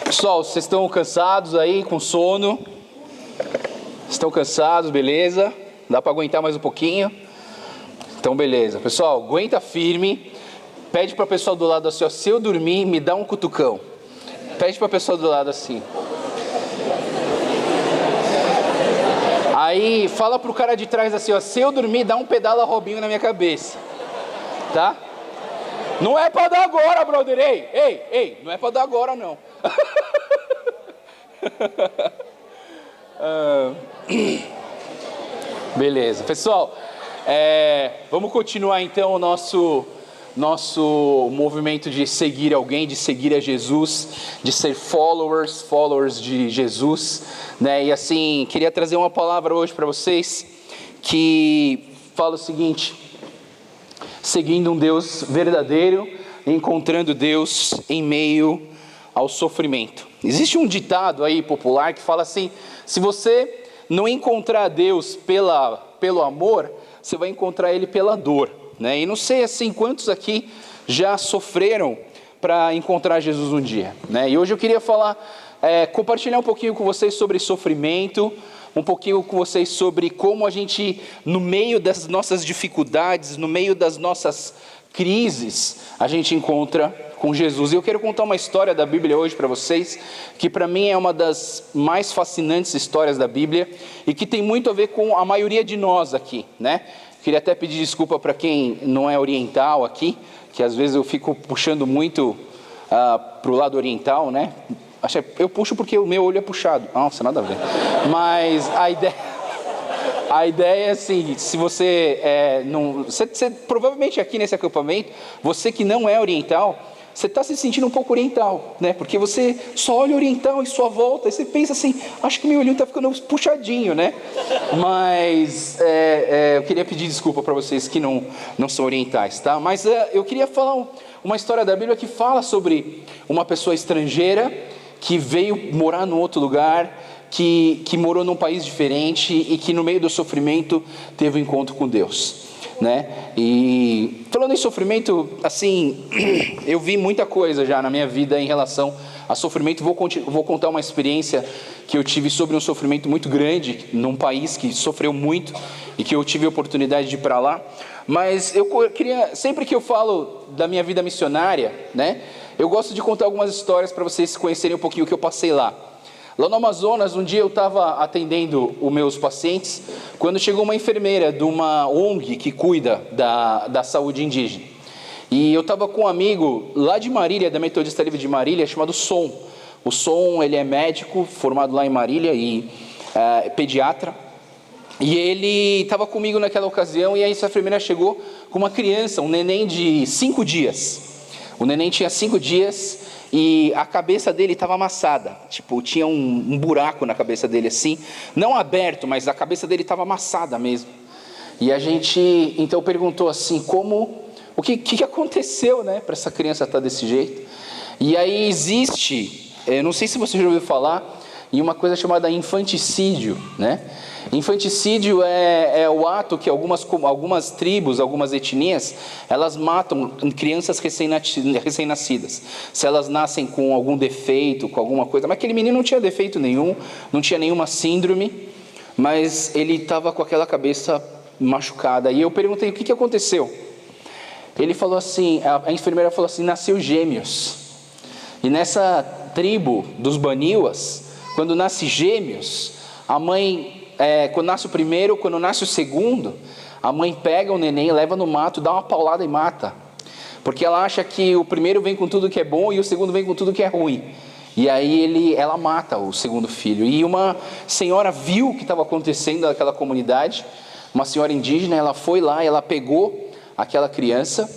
Pessoal, vocês estão cansados aí, com sono? Estão cansados, beleza? Dá para aguentar mais um pouquinho? Então, beleza. Pessoal, aguenta firme. Pede para a pessoa do lado assim, ó, se eu dormir, me dá um cutucão. Pede para a pessoa do lado assim. Aí, fala pro cara de trás assim, ó, se eu dormir, dá um pedala Robinho na minha cabeça. Tá? Não é para dar agora, brother. Ei, não é para dar agora, não. Beleza, pessoal, vamos continuar então o nosso movimento de seguir alguém, de seguir a Jesus, de ser followers de Jesus, né? E assim, queria trazer uma palavra hoje para vocês que fala o seguinte: seguindo um Deus verdadeiro, encontrando Deus em meio ao sofrimento. Existe um ditado aí popular que fala assim: se você não encontrar Deus pelo amor, você vai encontrar Ele pela dor, né? E não sei assim quantos aqui já sofreram para encontrar Jesus um dia, né? E hoje eu queria compartilhar um pouquinho com vocês sobre sofrimento, um pouquinho com vocês sobre como a gente, no meio das nossas dificuldades, no meio das nossas crises, a gente encontra com Jesus. E eu quero contar uma história da Bíblia hoje para vocês, que para mim é uma das mais fascinantes histórias da Bíblia, e que tem muito a ver com a maioria de nós aqui, né? Queria até pedir desculpa para quem não é oriental aqui, que às vezes eu fico puxando muito para o lado oriental, né? Eu puxo porque o meu olho é puxado. Nossa, nada a ver. Mas a ideia é assim: se você você provavelmente aqui nesse acampamento, você que não é oriental, você está se sentindo um pouco oriental, né? Porque você só olha oriental em sua volta, e você pensa assim: acho que meu olhinho está ficando puxadinho, né? Mas eu queria pedir desculpa para vocês que não são orientais, tá? Mas eu queria falar uma história da Bíblia que fala sobre uma pessoa estrangeira que veio morar num outro lugar, que morou num país diferente e que no meio do sofrimento teve um encontro com Deus, né? E falando em sofrimento, assim, eu vi muita coisa já na minha vida em relação a sofrimento. Vou contar uma experiência que eu tive sobre um sofrimento muito grande num país que sofreu muito e que eu tive a oportunidade de ir para lá. Mas eu queria, sempre que eu falo da minha vida missionária, né, eu gosto de contar algumas histórias para vocês conhecerem um pouquinho o que eu passei lá. Lá no Amazonas, um dia eu estava atendendo os meus pacientes, quando chegou uma enfermeira de uma ONG que cuida da saúde indígena. E eu estava com um amigo lá de Marília, da Metodista Livre de Marília, chamado Som. O Som, ele é médico, formado lá em Marília e pediatra. E ele estava comigo naquela ocasião, e aí essa enfermeira chegou com uma criança, um neném de 5 dias. O neném tinha 5 dias e a cabeça dele estava amassada. Tipo, tinha um buraco na cabeça dele assim, não aberto, mas a cabeça dele estava amassada mesmo. E a gente então perguntou assim, o que aconteceu, né, para essa criança estar desse jeito? E aí existe, eu não sei se você já ouviu falar, em uma coisa chamada infanticídio, né? Infanticídio é o ato que algumas tribos, algumas etnias, elas matam crianças recém-nascidas. Se elas nascem com algum defeito, com alguma coisa. Mas aquele menino não tinha defeito nenhum, não tinha nenhuma síndrome, mas ele estava com aquela cabeça machucada. E eu perguntei, o que aconteceu? Ele falou assim, a enfermeira falou assim: nasceu gêmeos. E nessa tribo dos Baniuas, quando nasce gêmeos, a mãe, quando nasce o primeiro, quando nasce o segundo, a mãe pega o neném, leva no mato, dá uma paulada e mata. Porque ela acha que o primeiro vem com tudo que é bom e o segundo vem com tudo que é ruim. E aí ela mata o segundo filho. E uma senhora viu o que estava acontecendo naquela comunidade, uma senhora indígena, ela foi lá, ela pegou aquela criança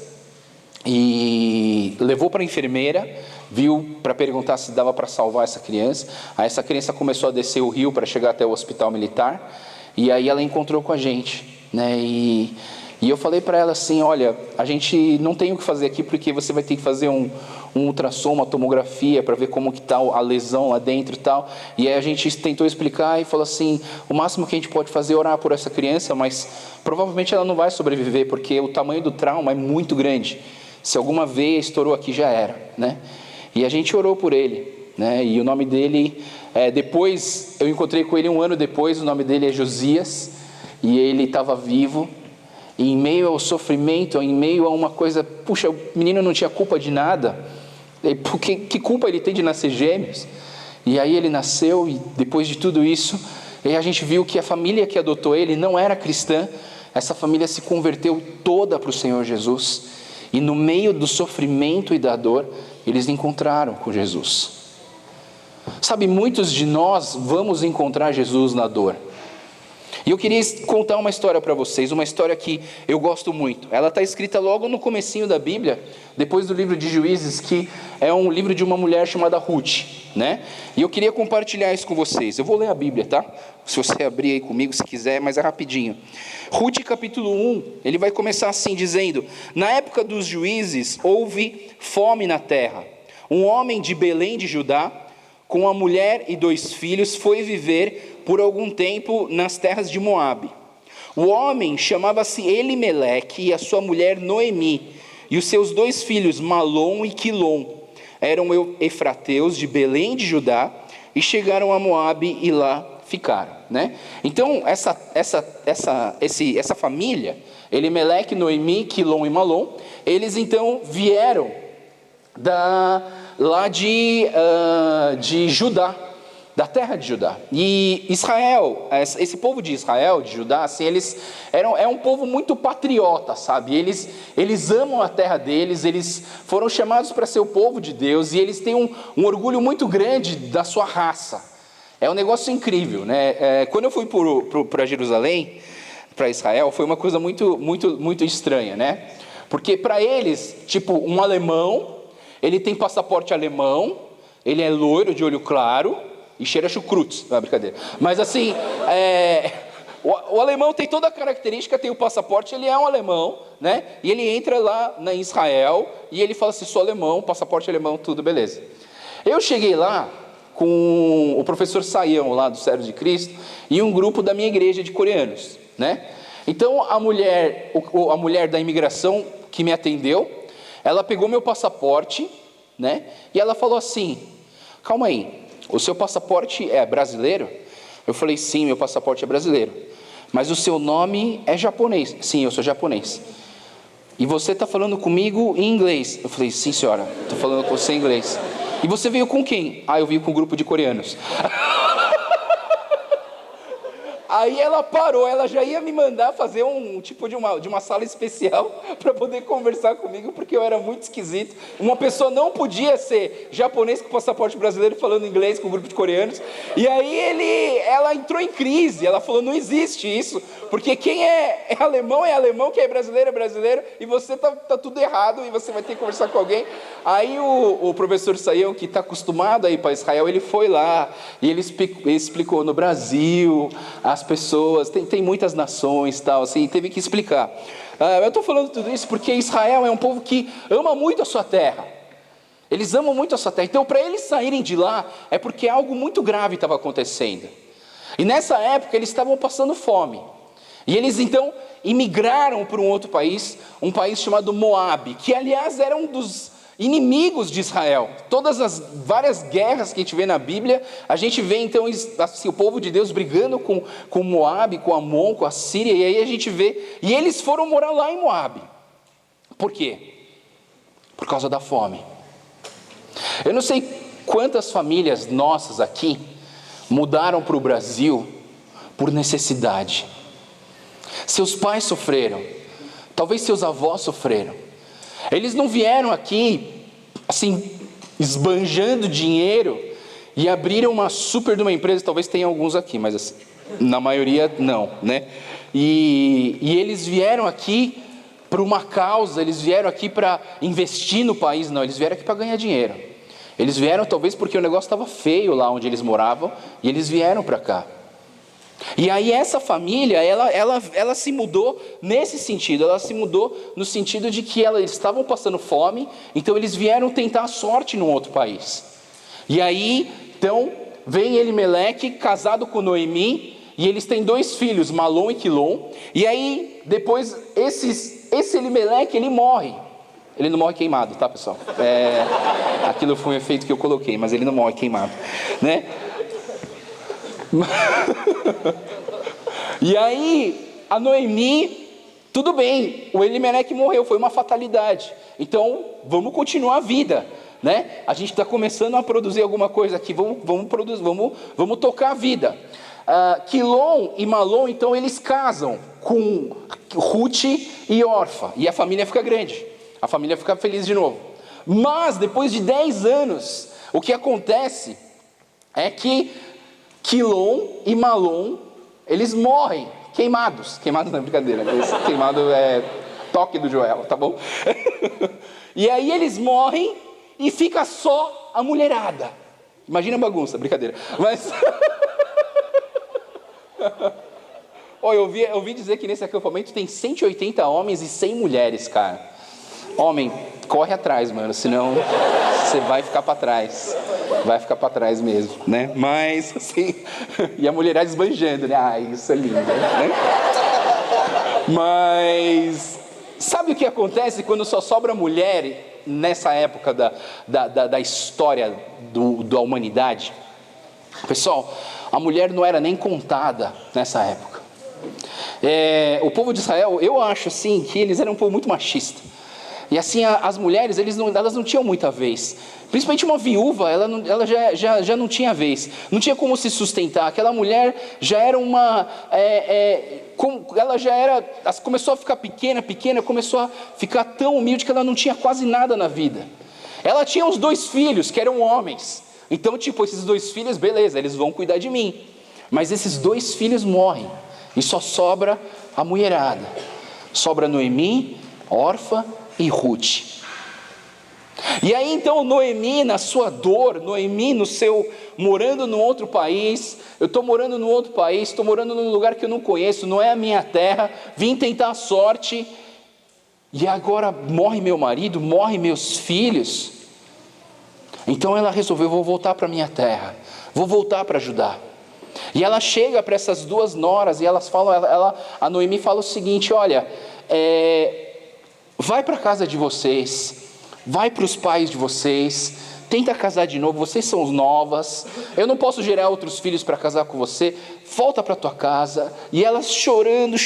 e levou para a enfermeira, viu para perguntar se dava para salvar essa criança. Aí essa criança começou a descer o rio para chegar até o hospital militar, e aí ela encontrou com a gente, né? E eu falei para ela assim: olha, a gente não tem o que fazer aqui, porque você vai ter que fazer um ultrassom, uma tomografia para ver como que está a lesão lá dentro e tal. E aí a gente tentou explicar e falou assim: o máximo que a gente pode fazer é orar por essa criança, mas provavelmente ela não vai sobreviver, porque o tamanho do trauma é muito grande. Se alguma veia estourou aqui, já era, né? E a gente orou por ele. né? E o nome dele, depois, eu encontrei com ele um ano depois, o nome dele é Josias, e ele estava vivo, e em meio ao sofrimento, em meio a uma coisa, puxa, o menino não tinha culpa de nada, que culpa ele tem de nascer gêmeos? E aí ele nasceu, e depois de tudo isso, e a gente viu que a família que adotou ele não era cristã, essa família se converteu toda para o Senhor Jesus, e no meio do sofrimento e da dor, eles encontraram com Jesus. Sabe, muitos de nós vamos encontrar Jesus na dor. E eu queria contar uma história para vocês, uma história que eu gosto muito. Ela está escrita logo no comecinho da Bíblia, depois do livro de Juízes, que é um livro de uma mulher chamada Ruth, né? E eu queria compartilhar isso com vocês. Eu vou ler a Bíblia, tá? Se você abrir aí comigo, se quiser, mas é rapidinho. Ruth capítulo 1, ele vai começar assim, dizendo: na época dos juízes, houve fome na terra. Um homem de Belém de Judá, com a mulher e 2 filhos, foi viver por algum tempo nas terras de Moabe. O homem chamava-se Elimeleque e a sua mulher Noemi, e os seus 2 filhos Malom e Quilom. Eram efrateus de Belém de Judá, e chegaram a Moabe e lá ficaram, né? Então, essa família, Elimeleque, Noemi, Quilom e Malom, eles então vieram lá de Judá, da terra de Judá. E Israel, esse povo de Israel, de Judá, assim, é um povo muito patriota, sabe? Eles amam a terra deles, eles foram chamados para ser o povo de Deus, e eles têm um orgulho muito grande da sua raça. É um negócio incrível, né? Quando eu fui para Jerusalém, para Israel, foi uma coisa muito, muito, muito estranha, né? Porque para eles, tipo, um alemão, ele tem passaporte alemão, ele é loiro, de olho claro, e cheira chucrutes, não é brincadeira. Mas assim, o alemão tem toda a característica, tem o passaporte, ele é um alemão, né? E ele entra lá em Israel, e ele fala assim, sou alemão, passaporte alemão, tudo beleza. Eu cheguei lá com o professor Saião, lá do Servos de Cristo, e um grupo da minha igreja de coreanos, né? Então a mulher da imigração que me atendeu, ela pegou meu passaporte, né? E ela falou assim, calma aí, o seu passaporte é brasileiro? Eu falei, sim, meu passaporte é brasileiro. Mas o seu nome é japonês? Sim, eu sou japonês. E você está falando comigo em inglês? Eu falei, sim, senhora, estou falando com você em inglês. E você veio com quem? Eu vim com um grupo de coreanos. Aí ela parou, ela já ia me mandar fazer um tipo de uma sala especial para poder conversar comigo, porque eu era muito esquisito. Uma pessoa não podia ser japonês com passaporte brasileiro falando inglês com um grupo de coreanos. E aí ela entrou em crise, ela falou, não existe isso, porque quem é alemão, quem é brasileiro, e você tá tudo errado, e você vai ter que conversar com alguém. Aí o professor Saião, que está acostumado a ir para Israel, ele foi lá, e ele explicou no Brasil, as pessoas, tem muitas nações, tal, assim, teve que explicar. Eu estou falando tudo isso porque Israel é um povo que ama muito a sua terra. Eles amam muito a sua terra. Então, para eles saírem de lá, é porque algo muito grave estava acontecendo. E nessa época, eles estavam passando fome. E eles, então, imigraram para um outro país, um país chamado Moabe, que, aliás, era um dos inimigos de Israel. Todas as várias guerras que a gente vê na Bíblia, a gente vê então assim, o povo de Deus brigando com Moabe, com Amon, com a Síria, e aí a gente vê, e eles foram morar lá em Moabe. Por quê? Por causa da fome. Eu não sei quantas famílias nossas aqui mudaram para o Brasil por necessidade. Seus pais sofreram, talvez seus avós sofreram. Eles não vieram aqui, assim, esbanjando dinheiro e abriram uma super de uma empresa, talvez tenha alguns aqui, mas assim, na maioria não, né? E eles vieram aqui para uma causa, eles vieram aqui para investir no país, não, eles vieram aqui para ganhar dinheiro. Eles vieram talvez porque o negócio estava feio lá onde eles moravam, e eles vieram para cá. E aí essa família, ela se mudou nesse sentido, ela se mudou no sentido de que eles estavam passando fome, então eles vieram tentar a sorte num outro país. E aí, então, vem Elimeleque casado com Noemi, e eles têm 2 filhos, Malom e Quilom, e aí, depois, esse Elimeleque, ele morre. Ele não morre queimado, tá, pessoal? Aquilo foi um efeito que eu coloquei, mas ele não morre queimado, né? E aí, a Noemi, tudo bem, o Elimeleque morreu, foi uma fatalidade. Então, vamos continuar a vida, né? A gente está começando a produzir alguma coisa aqui, vamos tocar a vida. Quilom e Malom, então, eles casam com Ruth e Orfa, e a família fica grande, a família fica feliz de novo. Mas, depois de 10 anos, o que acontece é que Quilom e Malom, eles morrem, queimados não é brincadeira, queimado é toque do Joel, tá bom? E aí eles morrem e fica só a mulherada. Imagina a bagunça, brincadeira. Mas eu ouvi dizer que nesse acampamento tem 180 homens e 100 mulheres, cara. Homem, corre atrás, mano, senão você vai ficar para trás. Vai ficar para trás mesmo, né? Mas, assim, e a mulherada esbanjando, né? Isso é lindo, né? Mas, sabe o que acontece quando só sobra mulher nessa época da história da humanidade? Pessoal, a mulher não era nem contada nessa época. O povo de Israel, eu acho assim, que eles eram um povo muito machista. E assim, as mulheres, elas não tinham muita vez. Principalmente uma viúva, ela já não tinha vez. Não tinha como se sustentar. Aquela mulher já era ela começou a ficar pequena, começou a ficar tão humilde que ela não tinha quase nada na vida. Ela tinha os 2 filhos, que eram homens. Então, esses 2 filhos, beleza, eles vão cuidar de mim. Mas esses 2 filhos morrem. E só sobra a mulherada. Sobra Noemi, Orfa e Ruth. E aí então Noemi, na sua dor, Noemi morando num outro país, eu estou morando num outro país, estou morando num lugar que eu não conheço, não é a minha terra, vim tentar a sorte, e agora morre meu marido, morre meus filhos. Então ela resolveu, vou voltar para minha terra, vou voltar para ajudar. E ela chega para essas 2 noras, e elas falam, a Noemi fala o seguinte: olha, vai para a casa de vocês, vai para os pais de vocês, tenta casar de novo, vocês são novas, eu não posso gerar outros filhos para casar com você, volta para a tua casa. E elas chorando,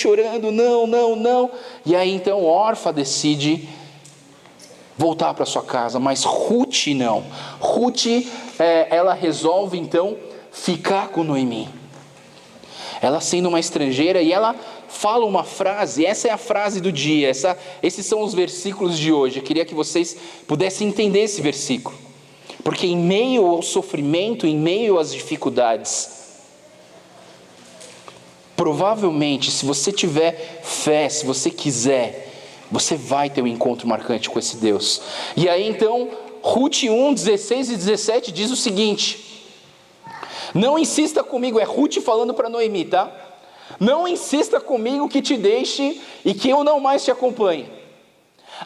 não. E aí então Orfa decide voltar para sua casa, mas Ruth não. Ruth, ela resolve então ficar com Noemi. Ela sendo uma estrangeira, e ela fala uma frase, essa é a frase do dia, esses são os versículos de hoje. Eu queria que vocês pudessem entender esse versículo, porque em meio ao sofrimento, em meio às dificuldades, provavelmente, se você tiver fé, se você quiser, você vai ter um encontro marcante com esse Deus. E aí então, Ruth 1, 16 e 17 diz o seguinte: não insista comigo, é Ruth falando para Noemi, tá? Não insista comigo que te deixe e que eu não mais te acompanhe.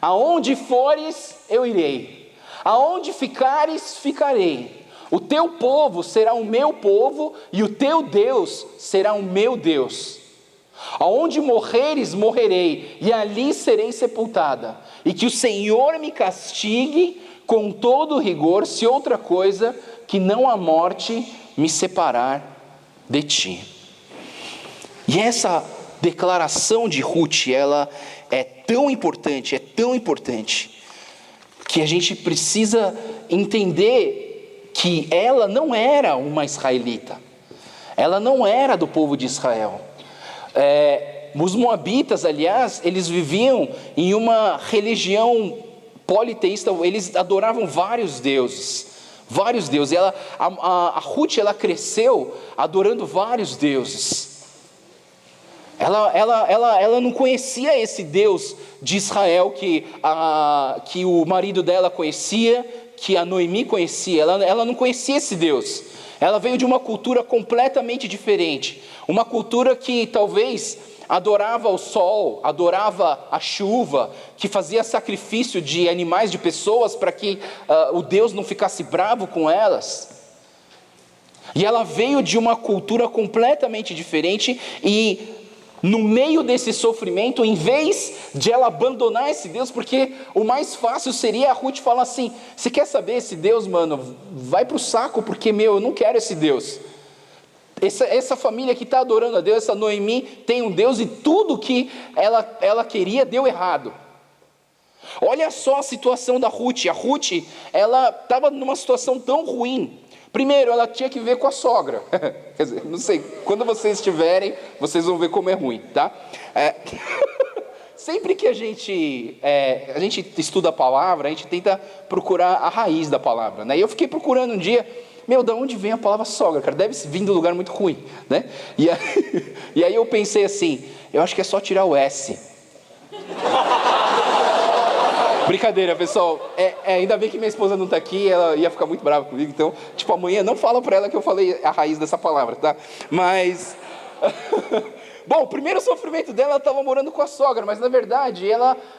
Aonde fores, eu irei. Aonde ficares, ficarei. O teu povo será o meu povo e o teu Deus será o meu Deus. Aonde morreres, morrerei, e ali serei sepultada. E que o Senhor me castigue com todo rigor, se outra coisa que não a morte me separar de ti. E essa declaração de Ruth, ela é tão importante, que a gente precisa entender que ela não era uma israelita, ela não era do povo de Israel. Os moabitas, aliás, eles viviam em uma religião politeísta, eles adoravam vários deuses. E a Ruth, ela cresceu adorando vários deuses. Ela não conhecia esse Deus de Israel que o marido dela conhecia, que a Noemi conhecia. Ela não conhecia esse Deus. Ela veio de uma cultura completamente diferente. Uma cultura que talvez adorava o sol, adorava a chuva, que fazia sacrifício de animais, de pessoas, para que o Deus não ficasse bravo com elas. E ela veio de uma cultura completamente diferente, e no meio desse sofrimento, em vez de ela abandonar esse Deus, porque o mais fácil seria a Ruth falar assim: você quer saber, esse Deus, mano, vai pro saco, porque, eu não quero esse Deus. Essa família que está adorando a Deus, essa Noemi, tem um Deus, e tudo que ela queria deu errado. Olha só a situação da Ruth. A Ruth, ela estava numa situação tão ruim. Primeiro, ela tinha que ver com a sogra. Quer dizer, não sei, quando vocês estiverem, vocês vão ver como é ruim, tá? Sempre que a gente estuda a palavra, a gente tenta procurar a raiz da palavra, né? E eu fiquei procurando um dia, da onde vem a palavra sogra, cara? Deve vir de um lugar muito ruim, né? E aí eu pensei assim, eu acho que é só tirar o S. Brincadeira, pessoal. Ainda bem que minha esposa não está aqui, ela ia ficar muito brava comigo. Então, amanhã não fala para ela que eu falei a raiz dessa palavra, tá? Mas... Bom, o primeiro sofrimento dela, ela estava morando com a sogra, mas na verdade,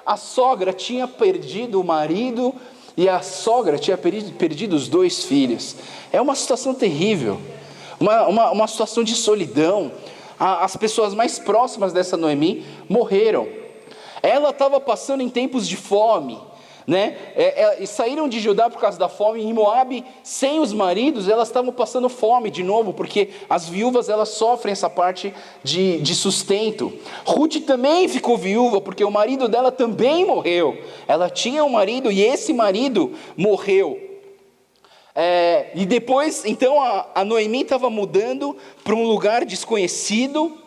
a sogra tinha perdido o marido e a sogra tinha perdido os 2 filhos. É uma situação terrível, uma situação de solidão. As pessoas mais próximas dessa Noemi morreram. Ela estava passando em tempos de fome, né? Saíram de Judá por causa da fome. Em Moabe, sem os maridos, elas estavam passando fome de novo, porque as viúvas, elas sofrem essa parte de sustento. Ruth também ficou viúva, porque o marido dela também morreu. Ela tinha um marido e esse marido morreu. E depois, então, a Noemi estava mudando para um lugar desconhecido,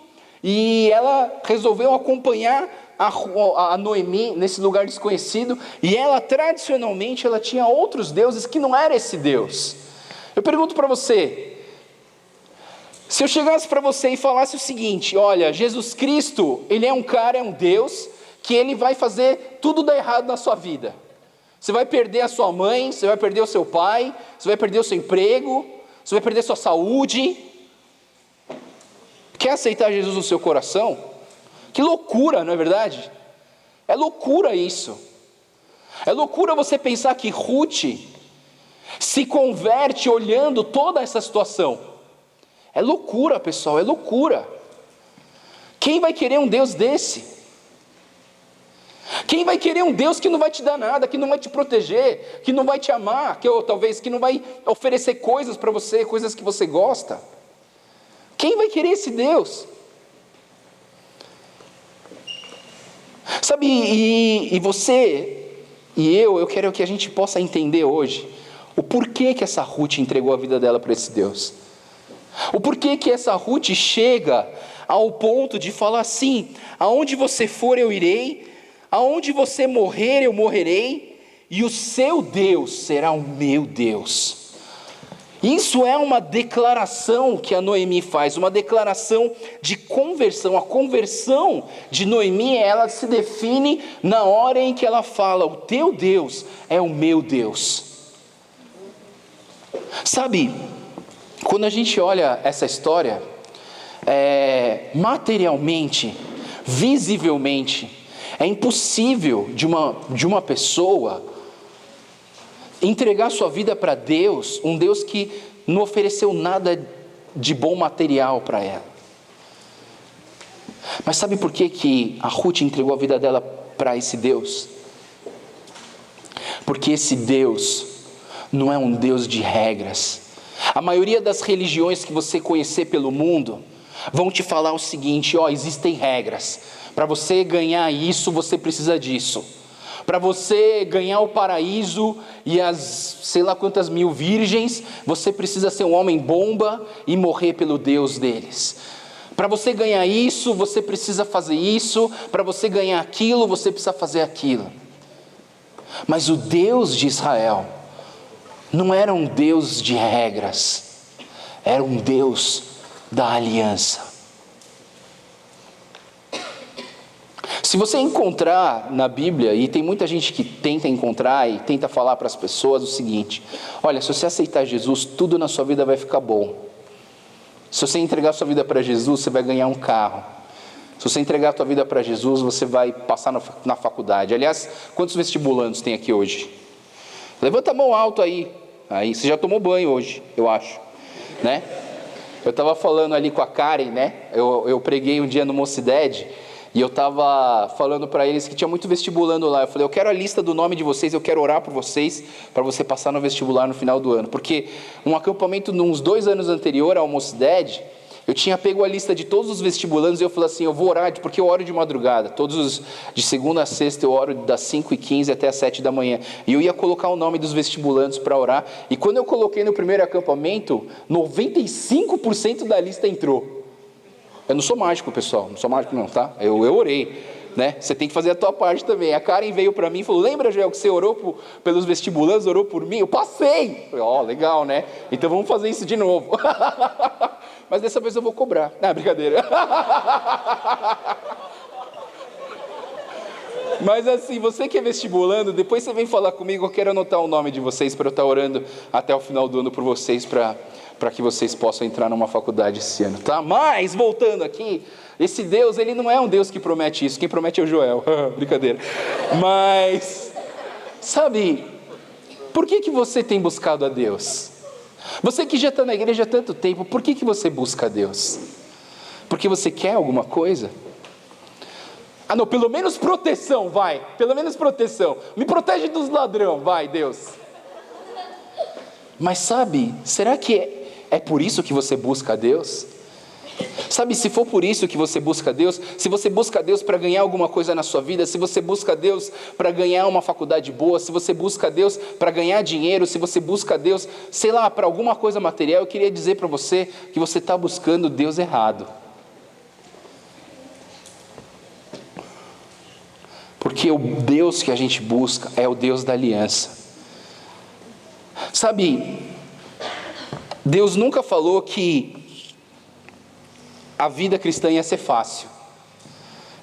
e ela resolveu acompanhar a Noemi nesse lugar desconhecido, e ela tradicionalmente tinha outros deuses que não era esse Deus. Eu pergunto para você, se eu chegasse para você e falasse o seguinte: olha, Jesus Cristo, ele é um Deus, que ele vai fazer tudo dar errado na sua vida. Você vai perder a sua mãe, você vai perder o seu pai, você vai perder o seu emprego, você vai perder a sua saúde. Quer aceitar Jesus no seu coração? Que loucura, não é verdade? É loucura isso. É loucura você pensar que Ruth se converte olhando toda essa situação. É loucura, pessoal, é loucura. Quem vai querer um Deus desse? Quem vai querer um Deus que não vai te dar nada, que não vai te proteger, que não vai te amar, que não vai oferecer coisas para você, coisas que você gosta? Quem vai querer esse Deus? Sabe, e você e eu quero que a gente possa entender hoje o porquê que essa Ruth entregou a vida dela para esse Deus. O porquê que essa Ruth chega ao ponto de falar assim: aonde você for eu irei, aonde você morrer eu morrerei, e o seu Deus será o meu Deus. Isso é uma declaração que a Noemi faz, uma declaração de conversão. A conversão de Noemi, ela se define na hora em que ela fala: o teu Deus é o meu Deus. Sabe, quando a gente olha essa história, materialmente, visivelmente, é impossível de uma pessoa entregar sua vida para Deus, um Deus que não ofereceu nada de bom material para ela. Mas sabe por que a Ruth entregou a vida dela para esse Deus? Porque esse Deus não é um Deus de regras. A maioria das religiões que você conhecer pelo mundo vão te falar o seguinte: existem regras. Para você ganhar isso, você precisa disso. Para você ganhar o paraíso e as sei lá quantas mil virgens, você precisa ser um homem bomba e morrer pelo Deus deles. Para você ganhar isso, você precisa fazer isso. Para você ganhar aquilo, você precisa fazer aquilo. Mas o Deus de Israel não era um Deus de regras, era um Deus da aliança. Se você encontrar na Bíblia, e tem muita gente que tenta encontrar e tenta falar para as pessoas o seguinte: olha, se você aceitar Jesus, tudo na sua vida vai ficar bom. Se você entregar sua vida para Jesus, você vai ganhar um carro. Se você entregar a sua vida para Jesus, você vai passar na faculdade. Aliás, quantos vestibulandos tem aqui hoje? Levanta a mão alto aí. Aí, você já tomou banho hoje, eu acho, né? Eu estava falando ali com a Karen, né? Eu preguei um dia no Mocidade e eu estava falando para eles que tinha muito vestibulando lá. Eu falei, eu quero a lista do nome de vocês, eu quero orar por vocês para você passar no vestibular no final do ano. Porque um acampamento uns 2 anos anterior ao Mocidade, eu tinha pego a lista de todos os vestibulandos e eu falei assim, eu vou orar, porque eu oro de madrugada. De segunda a sexta eu oro das 5h15 até as 7 da manhã. E eu ia colocar o nome dos vestibulandos para orar. E quando eu coloquei no primeiro acampamento, 95% da lista entrou. Eu não sou mágico, pessoal, não sou mágico não, tá? Eu orei, né? Você tem que fazer a tua parte também. A Karen veio para mim e falou, lembra, Joel, que você orou pelos vestibulandos, orou por mim? Eu passei! Ó, legal, né? Então vamos fazer isso de novo. Mas dessa vez eu vou cobrar. Não, brincadeira. Mas assim, você que é vestibulando, depois você vem falar comigo, eu quero anotar o nome de vocês para eu estar orando até o final do ano por vocês, para que vocês possam entrar numa faculdade esse ano, tá? Mas, voltando aqui, esse Deus, ele não é um Deus que promete isso, quem promete é o Joel, brincadeira. Mas, sabe, por que você tem buscado a Deus? Você que já está na igreja há tanto tempo, por que você busca a Deus? Porque você quer alguma coisa? Ah não, pelo menos proteção, vai, pelo menos proteção, me protege dos ladrões, vai Deus. Mas sabe, será que é por isso que você busca a Deus? Sabe, se for por isso que você busca a Deus, se você busca a Deus para ganhar alguma coisa na sua vida, se você busca a Deus para ganhar uma faculdade boa, se você busca a Deus para ganhar dinheiro, se você busca a Deus, sei lá, para alguma coisa material, eu queria dizer para você que você está buscando Deus errado. Porque o Deus que a gente busca é o Deus da aliança. Sabe, Deus nunca falou que a vida cristã ia ser fácil.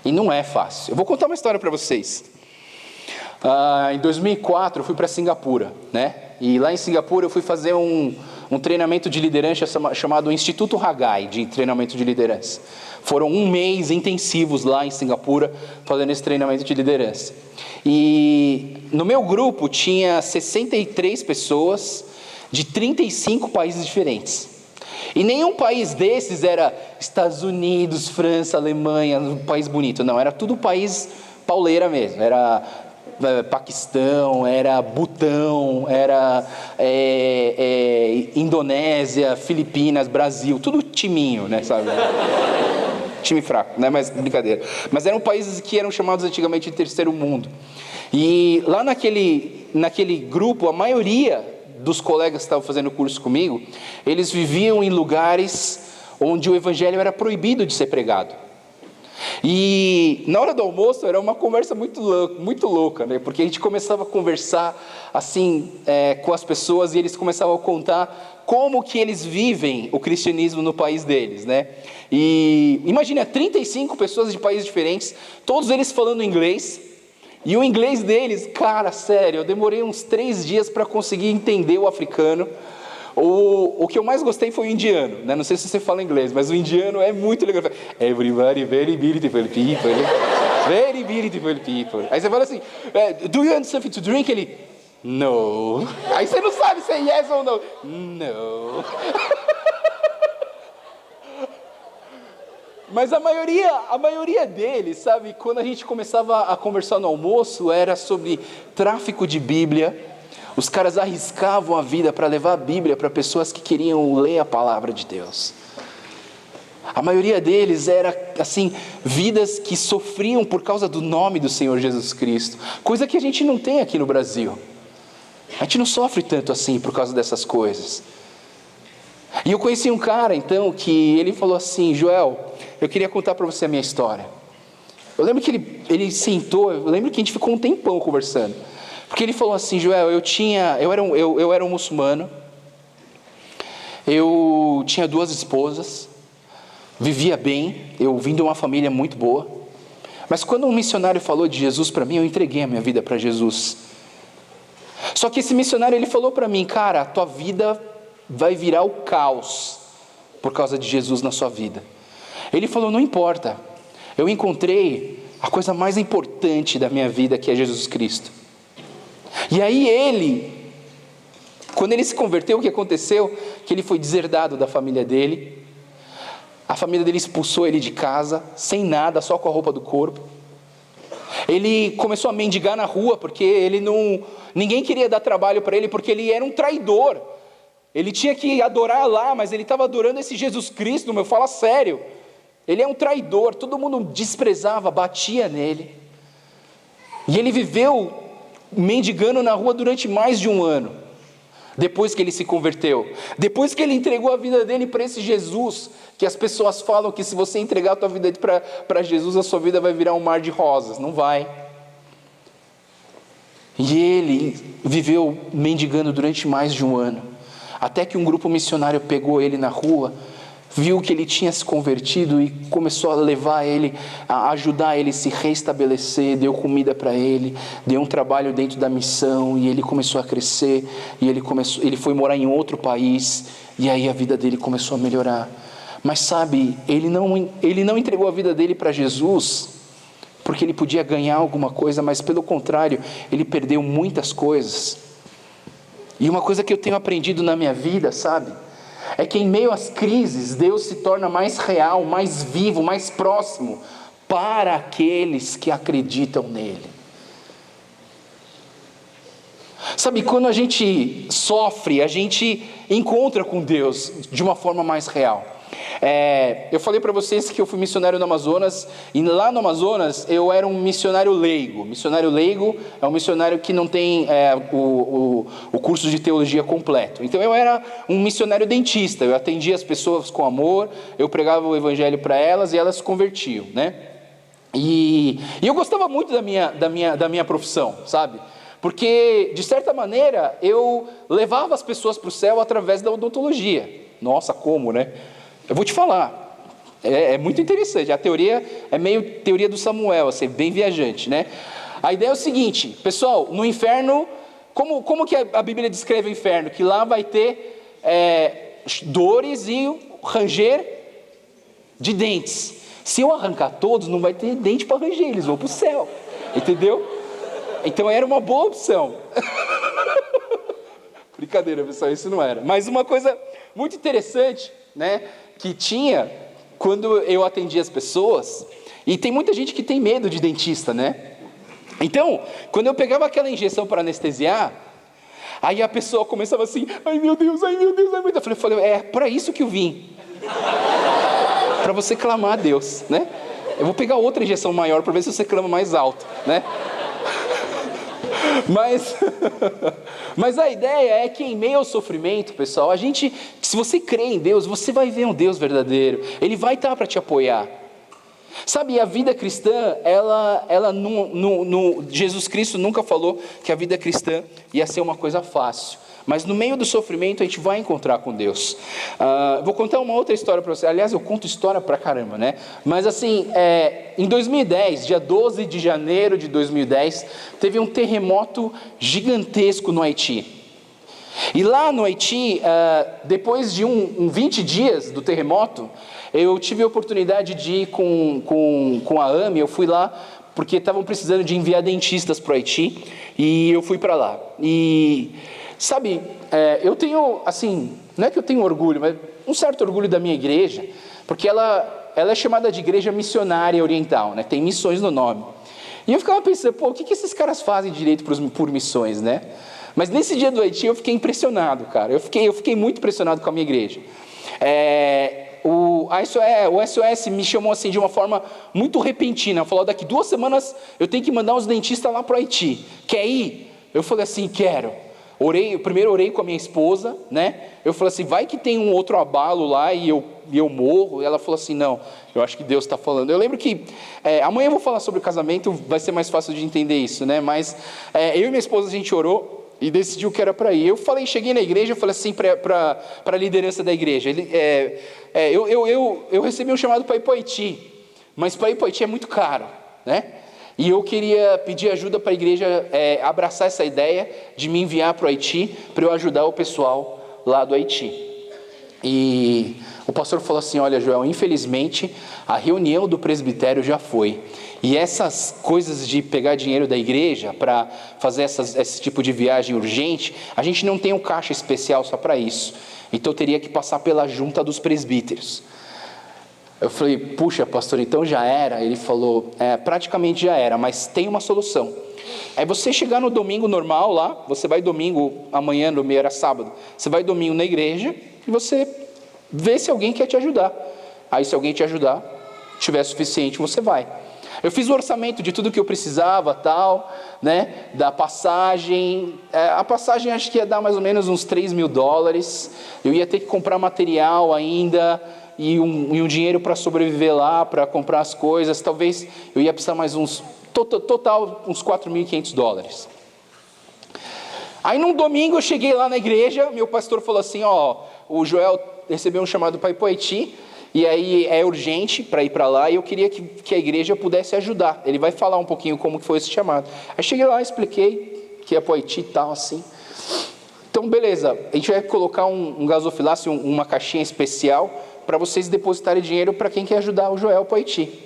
E não é fácil. Eu vou contar uma história para vocês. Em 2004 eu fui para Singapura, né? E lá em Singapura eu fui fazer um treinamento de liderança chamado Instituto Hagai, de treinamento de liderança. Foram 1 mês intensivos lá em Singapura, fazendo esse treinamento de liderança. E no meu grupo tinha 63 pessoas de 35 países diferentes. E nenhum país desses era Estados Unidos, França, Alemanha, um país bonito. Não, era tudo país pauleira mesmo. Era Paquistão, era Butão, era Indonésia, Filipinas, Brasil, tudo timinho, né, sabe? Time fraco, né? Mas brincadeira. Mas eram países que eram chamados antigamente de terceiro mundo. E lá naquele grupo, a maioria dos colegas que estavam fazendo o curso comigo, eles viviam em lugares onde o evangelho era proibido de ser pregado. E na hora do almoço era uma conversa muito louca, né? Porque a gente começava a conversar assim com as pessoas e eles começavam a contar como que eles vivem o cristianismo no país deles, né? E imagina, 35 pessoas de países diferentes, todos eles falando inglês. E o inglês deles, cara, sério, eu demorei uns 3 dias para conseguir entender o africano. O que eu mais gostei foi o indiano, né? Não sei se você fala inglês, mas o indiano é muito legal. Everybody, very beautiful people, very beautiful people. Aí você fala assim, do you want something to drink? Ele, no. Aí você não sabe se é yes ou no. No. Mas a maioria deles, sabe, quando a gente começava a conversar no almoço, era sobre tráfico de Bíblia. Os caras arriscavam a vida para levar a Bíblia para pessoas que queriam ler a palavra de Deus. A maioria deles era, assim, vidas que sofriam por causa do nome do Senhor Jesus Cristo. Coisa que a gente não tem aqui no Brasil. A gente não sofre tanto assim por causa dessas coisas. E eu conheci um cara, então, que ele falou assim, Joel, eu queria contar para você a minha história. Eu lembro que ele sentou, eu lembro que a gente ficou um tempão conversando. Porque ele falou assim, Joel, eu era um muçulmano, eu tinha 2 esposas, vivia bem, eu vim de uma família muito boa. Mas quando um missionário falou de Jesus para mim, eu entreguei a minha vida para Jesus. Só que esse missionário, ele falou para mim, cara, a tua vida vai virar o caos por causa de Jesus na sua vida. Ele falou, não importa, eu encontrei a coisa mais importante da minha vida, que é Jesus Cristo. E aí quando ele se converteu, o que aconteceu? Que ele foi deserdado da família dele, A família dele expulsou ele de casa, sem nada, só com a roupa do corpo. Ele começou a mendigar na rua, porque ninguém queria dar trabalho para ele, porque ele era um traidor. Ele tinha que adorar lá, mas ele estava adorando esse Jesus Cristo, meu, fala sério. Ele é um traidor, todo mundo desprezava, batia nele. E ele viveu mendigando na rua durante mais de um ano, depois que ele se converteu. Depois que ele entregou a vida dele para esse Jesus, que as pessoas falam que se você entregar a tua vida para Jesus, a sua vida vai virar um mar de rosas. Não vai. E ele viveu mendigando durante mais de um ano, até que um grupo missionário pegou ele na rua, viu que ele tinha se convertido e começou a levar ele, a ajudar ele a se restabelecer, deu comida para ele, deu um trabalho dentro da missão, e ele começou a crescer, e ele foi morar em outro país, e aí a vida dele começou a melhorar. Mas sabe, ele não entregou a vida dele para Jesus, porque ele podia ganhar alguma coisa, mas pelo contrário, ele perdeu muitas coisas. E uma coisa que eu tenho aprendido na minha vida, sabe, é que em meio às crises, Deus se torna mais real, mais vivo, mais próximo para aqueles que acreditam nele. Sabe, quando a gente sofre, a gente encontra com Deus de uma forma mais real. Eu falei para vocês que eu fui missionário no Amazonas, e lá no Amazonas eu era um missionário leigo. Missionário leigo é um missionário que não tem o curso de teologia completo. Então eu era um missionário dentista, eu atendia as pessoas com amor, eu pregava o evangelho para elas e elas se convertiam, né? E eu gostava muito da minha profissão, sabe? Porque, de certa maneira, eu levava as pessoas para o céu através da odontologia. Nossa, como, né? Eu vou te falar, é muito interessante. A teoria é meio teoria do Samuel, assim, bem viajante, né? A ideia é o seguinte, pessoal, no inferno, como que a Bíblia descreve o inferno? Que lá vai ter dores e ranger de dentes. Se eu arrancar todos, não vai ter dente para ranger, eles vão para o céu, entendeu? Então era uma boa opção. Brincadeira, pessoal, isso não era. Mas uma coisa muito interessante, né, que tinha quando eu atendia as pessoas, e tem muita gente que tem medo de dentista, né? Então, quando eu pegava aquela injeção para anestesiar, aí a pessoa começava assim, ai meu Deus, ai meu Deus, ai meu Deus. Eu falei, é para isso que eu vim. Para você clamar a Deus, né? Eu vou pegar outra injeção maior para ver se você clama mais alto, né? Mas a ideia é que em meio ao sofrimento, pessoal, se você crê em Deus, você vai ver um Deus verdadeiro. Ele vai estar para te apoiar. Sabe, a vida cristã, Jesus Cristo nunca falou que a vida cristã ia ser uma coisa fácil. Mas no meio do sofrimento a gente vai encontrar com Deus. Vou contar uma outra história para você. Aliás, eu conto história pra caramba, né? Mas assim, em 2010, dia 12 de janeiro de 2010, teve um terremoto gigantesco no Haiti. E lá no Haiti, depois de 20 dias do terremoto, eu tive a oportunidade de ir com a AME, eu fui lá porque estavam precisando de enviar dentistas para o Haiti, e eu fui para lá. E sabe, eu tenho, assim, não é que eu tenho orgulho, mas um certo orgulho da minha igreja, porque ela é chamada de igreja missionária oriental, né? Tem missões no nome. E eu ficava pensando, o que esses caras fazem direito por missões, né? Mas nesse dia do Haiti eu fiquei impressionado, cara. Eu fiquei muito impressionado com a minha igreja. O SOS me chamou assim de uma forma muito repentina. Falou, daqui 2 semanas eu tenho que mandar uns dentistas lá para o Haiti. Quer ir? Eu falei assim, quero. Primeiro orei com a minha esposa, né? Eu falei assim, vai que tem um outro abalo lá e eu morro. E ela falou assim, não, eu acho que Deus está falando. Eu lembro que, amanhã eu vou falar sobre o casamento, vai ser mais fácil de entender isso, né? Mas eu e minha esposa, a gente orou e decidiu que era para ir. Cheguei na igreja, eu falei assim para a liderança da igreja, eu recebi um chamado para ir para o Haiti, mas para ir para o Haiti é muito caro, né? E eu queria pedir ajuda para a igreja abraçar essa ideia de me enviar para o Haiti, para eu ajudar o pessoal lá do Haiti. E o pastor falou assim, olha Joel, infelizmente a reunião do presbitério já foi. E essas coisas de pegar dinheiro da igreja para fazer esse tipo de viagem urgente, a gente não tem um caixa especial só para isso. Então eu teria que passar pela junta dos presbíteros. Eu falei, puxa, pastor, então já era? Ele falou, praticamente já era, mas tem uma solução. É você chegar no domingo normal lá, você vai domingo, amanhã, domingo era sábado, você vai domingo na igreja e você vê se alguém quer te ajudar. Aí se alguém te ajudar, tiver suficiente, você vai. Eu fiz o orçamento de tudo que eu precisava, tal, né, da passagem. A passagem acho que ia dar mais ou menos uns $3.000. Eu ia ter que comprar material ainda e um dinheiro para sobreviver lá, para comprar as coisas. Talvez eu ia precisar mais total uns $4.500. Aí num domingo eu cheguei lá na igreja, meu pastor falou assim, o Joel recebeu um chamado para ir para o Haiti, e aí é urgente para ir para lá, e eu queria que a igreja pudesse ajudar. Ele vai falar um pouquinho como que foi esse chamado. Aí cheguei lá, expliquei que ia para o Haiti e tal, assim. Então beleza, a gente vai colocar um gasofilácio, uma caixinha especial, para vocês depositarem dinheiro para quem quer ajudar o Joel para o Haiti.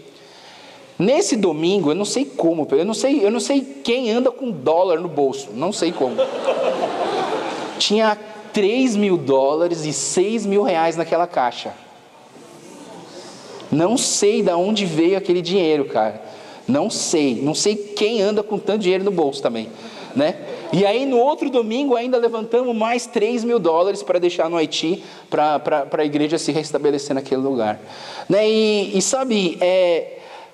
Nesse domingo, eu não sei como, eu não sei quem anda com dólar no bolso, não sei como. Tinha $3.000 e R$6.000 naquela caixa. Não sei de onde veio aquele dinheiro, cara. Não sei quem anda com tanto dinheiro no bolso também, né? E aí no outro domingo ainda levantamos mais $3.000 para deixar no Haiti, para a igreja se restabelecer naquele lugar, né? E sabe,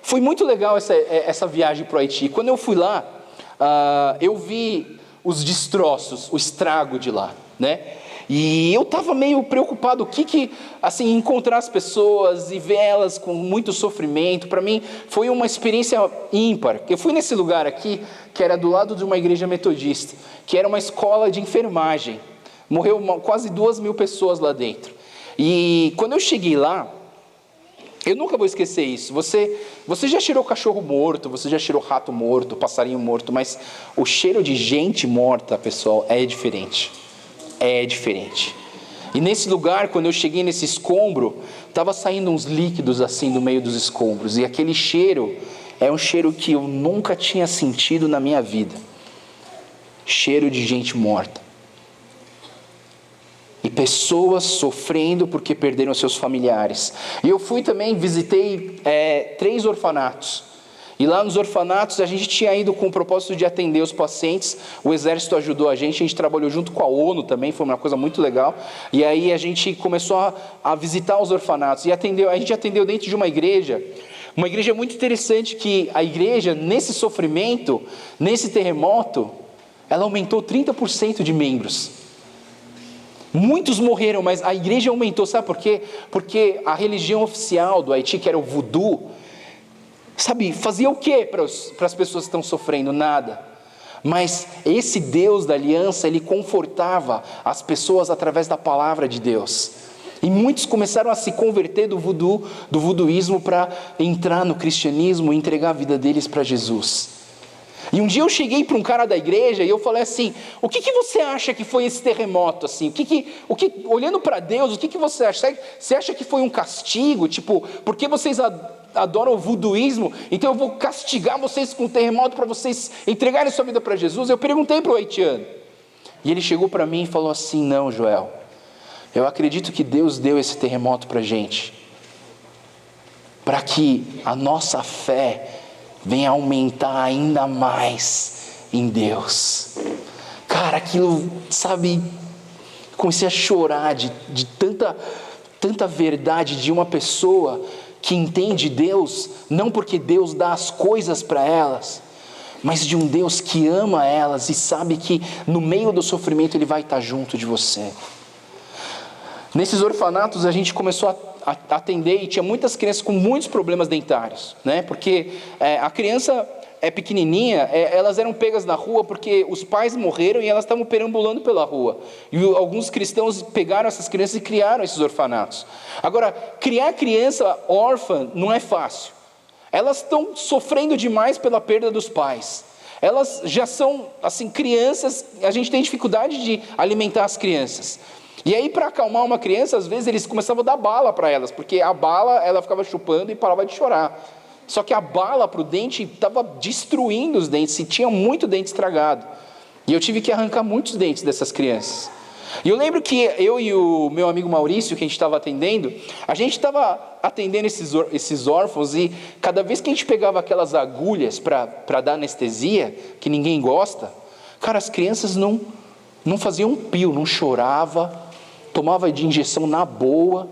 foi muito legal essa viagem para o Haiti. Quando eu fui lá, eu vi os destroços, o estrago de lá, né? E eu estava meio preocupado, assim, encontrar as pessoas e ver elas com muito sofrimento. Para mim foi uma experiência ímpar. Eu fui nesse lugar aqui, que era do lado de uma igreja metodista, que era uma escola de enfermagem. Morreu quase 2.000 pessoas lá dentro. E quando eu cheguei lá, eu nunca vou esquecer isso. Você já cheirou cachorro morto, você já cheirou rato morto, passarinho morto, mas o cheiro de gente morta, pessoal, é diferente. É diferente. E nesse lugar, quando eu cheguei nesse escombro, estava saindo uns líquidos assim do meio dos escombros. E aquele cheiro é um cheiro que eu nunca tinha sentido na minha vida. Cheiro de gente morta. E pessoas sofrendo porque perderam seus familiares. E eu fui também, visitei 3 orfanatos. E lá nos orfanatos a gente tinha ido com o propósito de atender os pacientes. O exército ajudou a gente trabalhou junto com a ONU também, foi uma coisa muito legal. E aí a gente começou a visitar os orfanatos. E a gente atendeu dentro de uma igreja muito interessante, que a igreja, nesse sofrimento, nesse terremoto, ela aumentou 30% de membros. Muitos morreram, mas a igreja aumentou, sabe por quê? Porque a religião oficial do Haiti, que era o voodoo, sabe, fazia o que para as pessoas que estão sofrendo? Nada. Mas esse Deus da aliança, ele confortava as pessoas através da palavra de Deus. E muitos começaram a se converter do voodooísmo para entrar no cristianismo e entregar a vida deles para Jesus. E um dia eu cheguei para um cara da igreja e eu falei assim, o que você acha que foi esse terremoto? Assim? Olhando para Deus, o que você acha? Você acha que foi um castigo? Tipo, porque vocês adoram o voodooísmo, então eu vou castigar vocês com um terremoto para vocês entregarem sua vida para Jesus? Eu perguntei para o haitiano. E ele chegou para mim e falou assim, não, Joel, eu acredito que Deus deu esse terremoto para a gente, para que a nossa fé venha aumentar ainda mais em Deus. Cara, aquilo, sabe, comecei a chorar de tanta verdade de uma pessoa que entende Deus, não porque Deus dá as coisas para elas, mas de um Deus que ama elas e sabe que no meio do sofrimento Ele vai estar junto de você. Nesses orfanatos a gente começou a atender e tinha muitas crianças com muitos problemas dentários, né? Porque a criança é pequenininha, elas eram pegas na rua porque os pais morreram e elas estavam perambulando pela rua. E alguns cristãos pegaram essas crianças e criaram esses orfanatos. Agora, criar criança órfã não é fácil. Elas estão sofrendo demais pela perda dos pais. Elas já são, assim, crianças, a gente tem dificuldade de alimentar as crianças. E aí, para acalmar uma criança, às vezes eles começavam a dar bala para elas, porque a bala, ela ficava chupando e parava de chorar. Só que a bala para o dente estava destruindo os dentes, e tinha muito dente estragado. E eu tive que arrancar muitos dentes dessas crianças. E eu lembro que eu e o meu amigo Maurício, que a gente estava atendendo, a gente estava atendendo esses órfãos, e cada vez que a gente pegava aquelas agulhas para dar anestesia, que ninguém gosta, cara, as crianças não faziam um pio, não chorava, tomava de injeção na boa.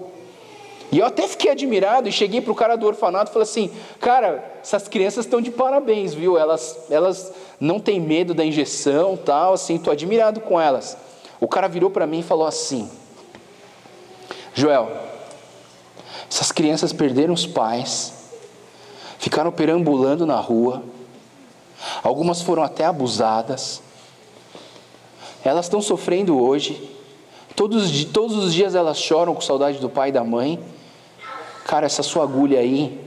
E eu até fiquei admirado e cheguei para o cara do orfanato e falei assim: cara, essas crianças estão de parabéns, viu? Elas não têm medo da injeção, tal, assim, estou admirado com elas. O cara virou para mim e falou assim: Joel, essas crianças perderam os pais, ficaram perambulando na rua, algumas foram até abusadas, elas estão sofrendo hoje, todos os dias elas choram com saudade do pai e da mãe. Cara, essa sua agulha aí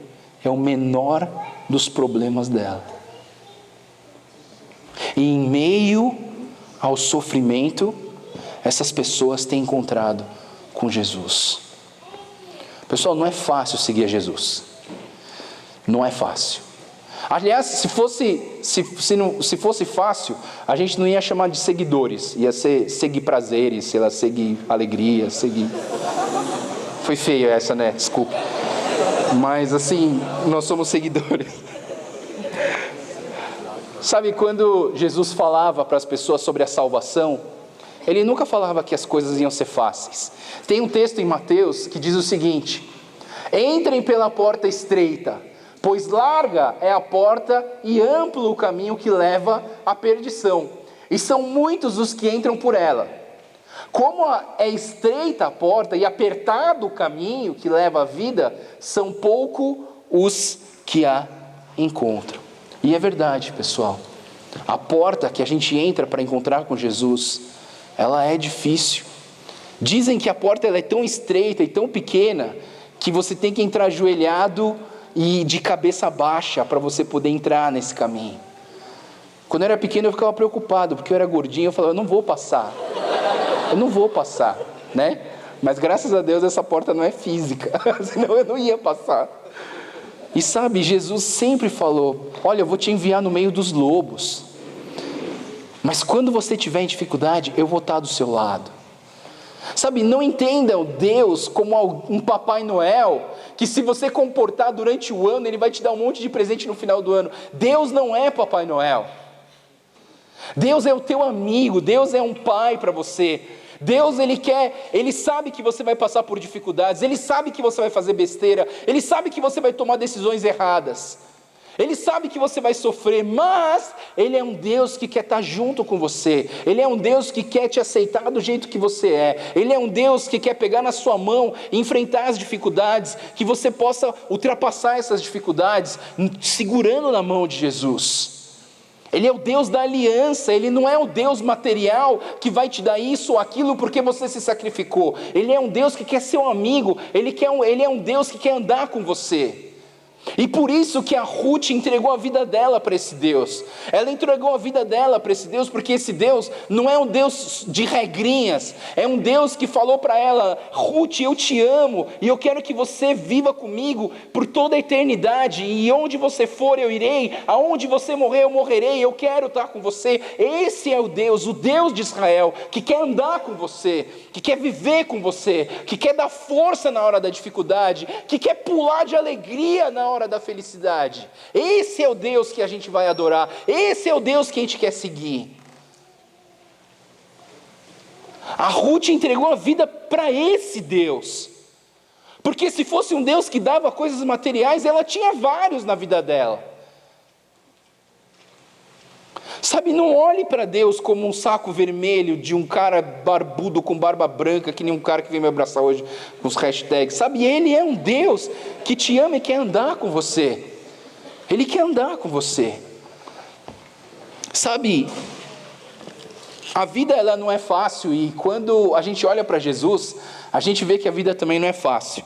é o menor dos problemas dela. E em meio ao sofrimento, essas pessoas têm encontrado com Jesus. Pessoal, não é fácil seguir a Jesus. Não é fácil. Aliás, se fosse fácil, a gente não ia chamar de seguidores. Ia ser seguir prazeres, sei lá, seguir alegria, seguir... Foi feio essa, né? Desculpa. Mas assim, nós somos seguidores. Sabe, quando Jesus falava para as pessoas sobre a salvação, ele nunca falava que as coisas iam ser fáceis. Tem um texto em Mateus que diz o seguinte: entrem pela porta estreita, pois larga é a porta e amplo o caminho que leva à perdição, e são muitos os que entram por ela. Como é estreita a porta e apertado o caminho que leva à vida, são poucos os que a encontram. E é verdade, pessoal. A porta que a gente entra para encontrar com Jesus, ela é difícil. Dizem que a porta ela é tão estreita e tão pequena que você tem que entrar ajoelhado e de cabeça baixa para você poder entrar nesse caminho. Quando eu era pequeno eu ficava preocupado, porque eu era gordinho, eu falava: eu não vou passar, né? Mas graças a Deus essa porta não é física, senão eu não ia passar. E sabe, Jesus sempre falou: olha, eu vou te enviar no meio dos lobos, mas quando você tiver em dificuldade, eu vou estar do seu lado. Sabe, não entendam Deus como um Papai Noel, que se você comportar durante o ano, Ele vai te dar um monte de presente no final do ano. Deus não é Papai Noel. Deus é o teu amigo, Deus é um pai para você. Deus, Ele sabe que você vai passar por dificuldades, Ele sabe que você vai fazer besteira, Ele sabe que você vai tomar decisões erradas, Ele sabe que você vai sofrer, mas Ele é um Deus que quer estar junto com você. Ele é um Deus que quer te aceitar do jeito que você é. Ele é um Deus que quer pegar na sua mão e enfrentar as dificuldades, que você possa ultrapassar essas dificuldades, segurando na mão de Jesus. Ele é o Deus da aliança. Ele não é o Deus material que vai te dar isso ou aquilo porque você se sacrificou. Ele é um Deus que quer ser um amigo. Ele é um Deus que quer andar com você. E por isso que a Ruth entregou a vida dela para esse Deus. Ela entregou a vida dela para esse Deus, porque esse Deus não é um Deus de regrinhas. É um Deus que falou para ela: Ruth, eu te amo, e eu quero que você viva comigo por toda a eternidade, e onde você for eu irei, aonde você morrer eu morrerei, eu quero estar com você. Esse é o Deus de Israel, que quer andar com você, que quer viver com você, que quer dar força na hora da dificuldade, que quer pular de alegria na hora da felicidade. Esse é o Deus que a gente vai adorar. Esse é o Deus que a gente quer seguir. A Ruth entregou a vida para esse Deus, porque se fosse um Deus que dava coisas materiais, ela tinha vários na vida dela. Sabe, não olhe para Deus como um saco vermelho de um cara barbudo com barba branca, que nem um cara que vem me abraçar hoje com os hashtags. Sabe, Ele é um Deus que te ama e quer andar com você. Ele quer andar com você. Sabe, a vida ela não é fácil, e quando a gente olha para Jesus, a gente vê que a vida também não é fácil.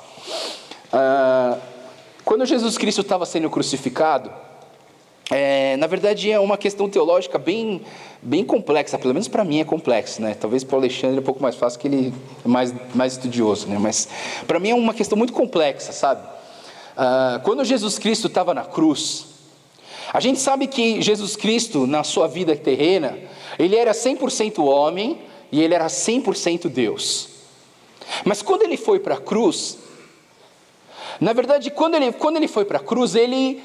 Quando Jesus Cristo estava sendo crucificado, na verdade é uma questão teológica bem complexa, pelo menos para mim é complexo, né? Talvez para o Alexandre é um pouco mais fácil, que ele é mais estudioso, né? Mas para mim é uma questão muito complexa, sabe? Quando Jesus Cristo estava na cruz, a gente sabe que Jesus Cristo, na sua vida terrena, Ele era 100% homem e ele era 100% Deus. Mas quando ele foi para a cruz, na verdade, quando ele foi para a cruz, ele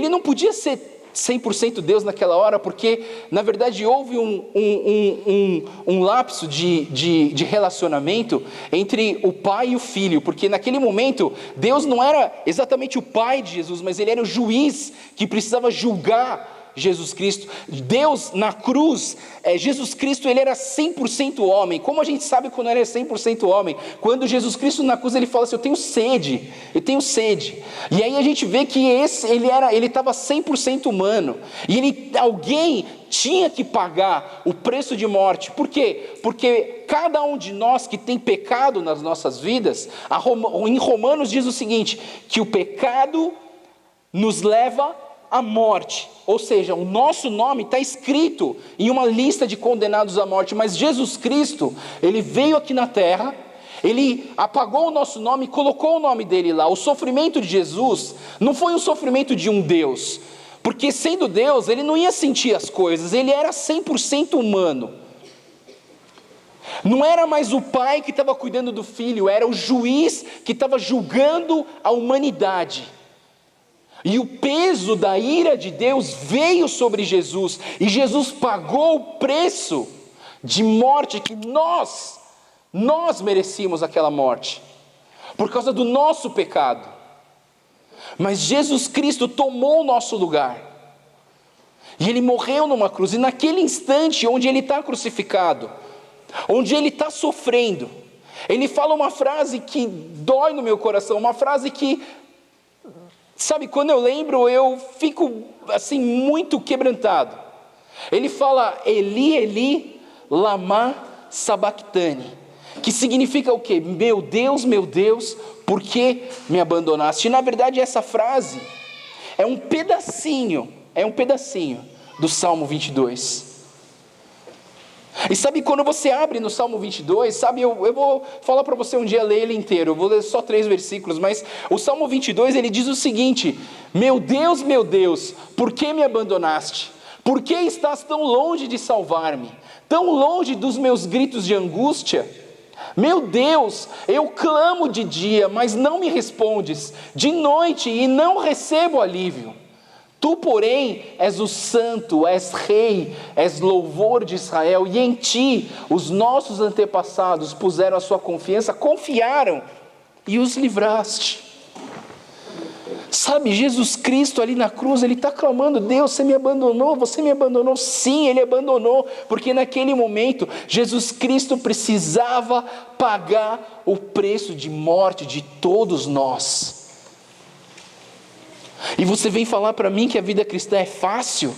não podia ser 100% Deus naquela hora, porque na verdade houve um lapso de relacionamento entre o pai e o filho, porque naquele momento Deus não era exatamente o pai de Jesus, mas ele era o juiz que precisava julgar Jesus Cristo. Deus na cruz, Jesus Cristo, ele era 100% homem. Como a gente sabe quando ele é 100% homem? Quando Jesus Cristo na cruz, ele fala assim: eu tenho sede. E aí a gente vê que ele estava 100% humano, e alguém tinha que pagar o preço de morte. Por quê? Porque cada um de nós que tem pecado nas nossas vidas, em Romanos diz o seguinte, que o pecado nos leva à morte, ou seja, o nosso nome está escrito em uma lista de condenados à morte, mas Jesus Cristo, ele veio aqui na terra, ele apagou o nosso nome e colocou o nome dele lá. O sofrimento de Jesus não foi um sofrimento de um Deus, porque sendo Deus, ele não ia sentir as coisas, ele era 100% humano. Não era mais o pai que estava cuidando do filho, era o juiz que estava julgando a humanidade. E o peso da ira de Deus veio sobre Jesus, e Jesus pagou o preço de morte que nós merecíamos aquela morte, por causa do nosso pecado. Mas Jesus Cristo tomou o nosso lugar, e Ele morreu numa cruz, e naquele instante onde Ele está crucificado, onde Ele está sofrendo, Ele fala uma frase que dói no meu coração, uma frase que, sabe, quando eu lembro, eu fico assim muito quebrantado. Ele fala: Eli, Eli, lama sabachthani, que significa o quê? Meu Deus, por que me abandonaste? E na verdade essa frase é um pedacinho do Salmo 22. E sabe, quando você abre no Salmo 22, sabe, eu vou falar para você um dia ler ele inteiro, eu vou ler só 3 versículos, mas o Salmo 22, ele diz o seguinte: meu Deus, por que me abandonaste? Por que estás tão longe de salvar-me? Tão longe dos meus gritos de angústia? Meu Deus, eu clamo de dia, mas não me respondes, de noite e não recebo alívio. Tu, porém, és o santo, és rei, és louvor de Israel, e em ti os nossos antepassados puseram a sua confiança, confiaram e os livraste. Sabe, Jesus Cristo ali na cruz, Ele está clamando: Deus, você me abandonou, sim, Ele abandonou, porque naquele momento, Jesus Cristo precisava pagar o preço de morte de todos nós. E você vem falar para mim que a vida cristã é fácil?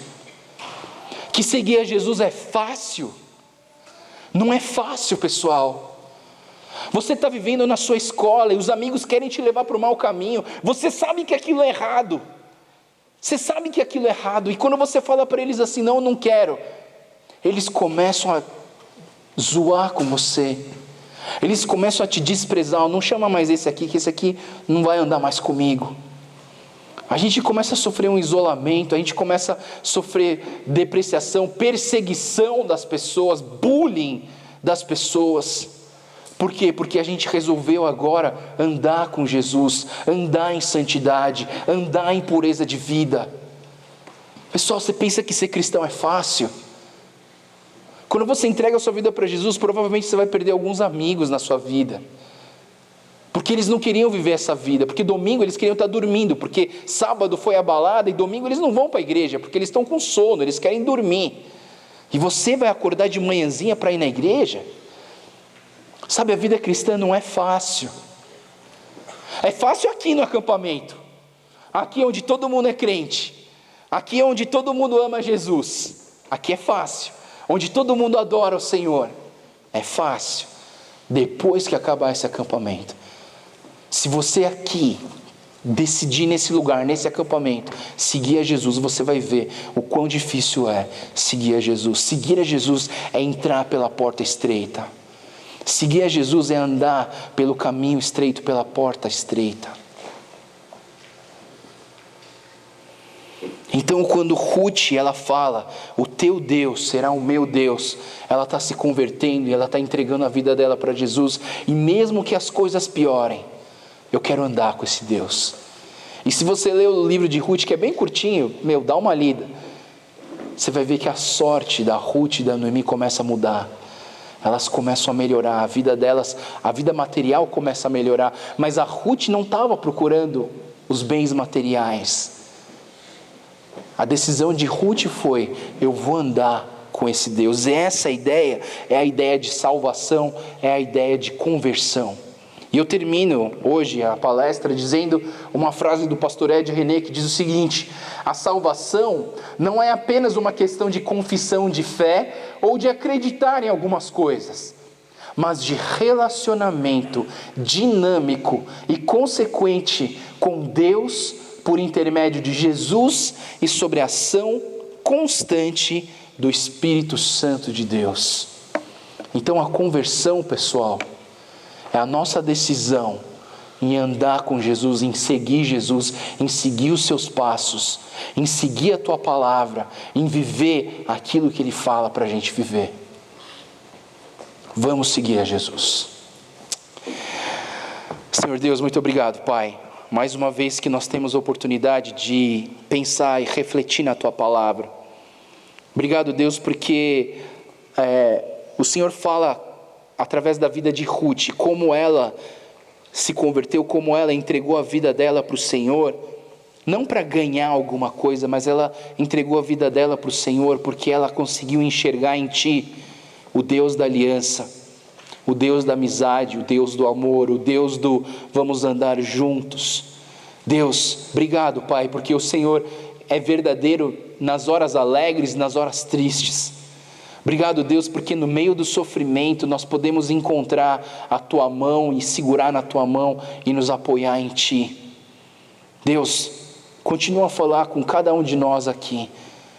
Que seguir a Jesus é fácil? Não é fácil, pessoal. Você está vivendo na sua escola e os amigos querem te levar para o mau caminho. Você sabe que aquilo é errado. E quando você fala para eles assim: não, eu não quero, eles começam a zoar com você. Eles começam a te desprezar: não chama mais esse aqui, que esse aqui não vai andar mais comigo. A gente começa a sofrer um isolamento, a gente começa a sofrer depreciação, perseguição das pessoas, bullying das pessoas. Por quê? Porque a gente resolveu agora andar com Jesus, andar em santidade, andar em pureza de vida. Pessoal, você pensa que ser cristão é fácil? Quando você entrega a sua vida para Jesus, provavelmente você vai perder alguns amigos na sua vida, porque eles não queriam viver essa vida, porque domingo eles queriam estar dormindo, porque sábado foi a balada e domingo eles não vão para a igreja, porque eles estão com sono, eles querem dormir. E você vai acordar de manhãzinha para ir na igreja? Sabe, a vida cristã não é fácil. É fácil aqui no acampamento, aqui onde todo mundo é crente, aqui onde todo mundo ama Jesus, aqui é fácil. Onde todo mundo adora o Senhor, é fácil. Depois que acabar esse acampamento, se você aqui decidir nesse lugar, nesse acampamento, seguir a Jesus, você vai ver o quão difícil é seguir a Jesus. Seguir a Jesus é entrar pela porta estreita. Seguir a Jesus é andar pelo caminho estreito, pela porta estreita. Em Então quando Ruth ela fala, o teu Deus será o meu Deus, ela está se convertendo e ela está entregando a vida dela para Jesus. E mesmo que as coisas piorem, eu quero andar com esse Deus. E se você ler o livro de Ruth, que é bem curtinho, dá uma lida, você vai ver que a sorte da Ruth e da Noemi começa a mudar. Elas começam a melhorar, a vida delas, a vida material começa a melhorar. Mas a Ruth não estava procurando os bens materiais. A decisão de Ruth foi, eu vou andar com esse Deus. E essa ideia é a ideia de salvação, é a ideia de conversão. E eu termino hoje a palestra dizendo uma frase do pastor Ed René que diz o seguinte: a salvação não é apenas uma questão de confissão de fé ou de acreditar em algumas coisas, mas de relacionamento dinâmico e consequente com Deus por intermédio de Jesus e sobre a ação constante do Espírito Santo de Deus. Então a conversão, pessoal, é a nossa decisão em andar com Jesus, em seguir Jesus, em seguir os seus passos, em seguir a tua palavra, em viver aquilo que Ele fala para a gente viver. Vamos seguir a Jesus. Senhor Deus, muito obrigado, Pai. Mais uma vez que nós temos a oportunidade de pensar e refletir na tua palavra. Obrigado, Deus, porque o Senhor fala através da vida de Ruth, como ela se converteu, como ela entregou a vida dela para o Senhor, não para ganhar alguma coisa, mas ela entregou a vida dela para o Senhor, porque ela conseguiu enxergar em Ti o Deus da aliança, o Deus da amizade, o Deus do amor, o Deus do vamos andar juntos. Deus, obrigado, Pai, porque o Senhor é verdadeiro nas horas alegres, nas horas tristes. Obrigado, Deus, porque no meio do sofrimento nós podemos encontrar a Tua mão e segurar na Tua mão e nos apoiar em Ti. Deus, continua a falar com cada um de nós aqui,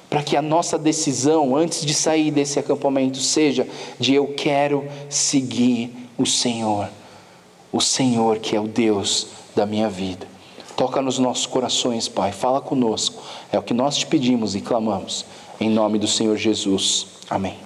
para que a nossa decisão antes de sair desse acampamento seja de eu quero seguir o Senhor que é o Deus da minha vida. Toca nos nossos corações, Pai, fala conosco, é o que nós te pedimos e clamamos, em nome do Senhor Jesus, amém.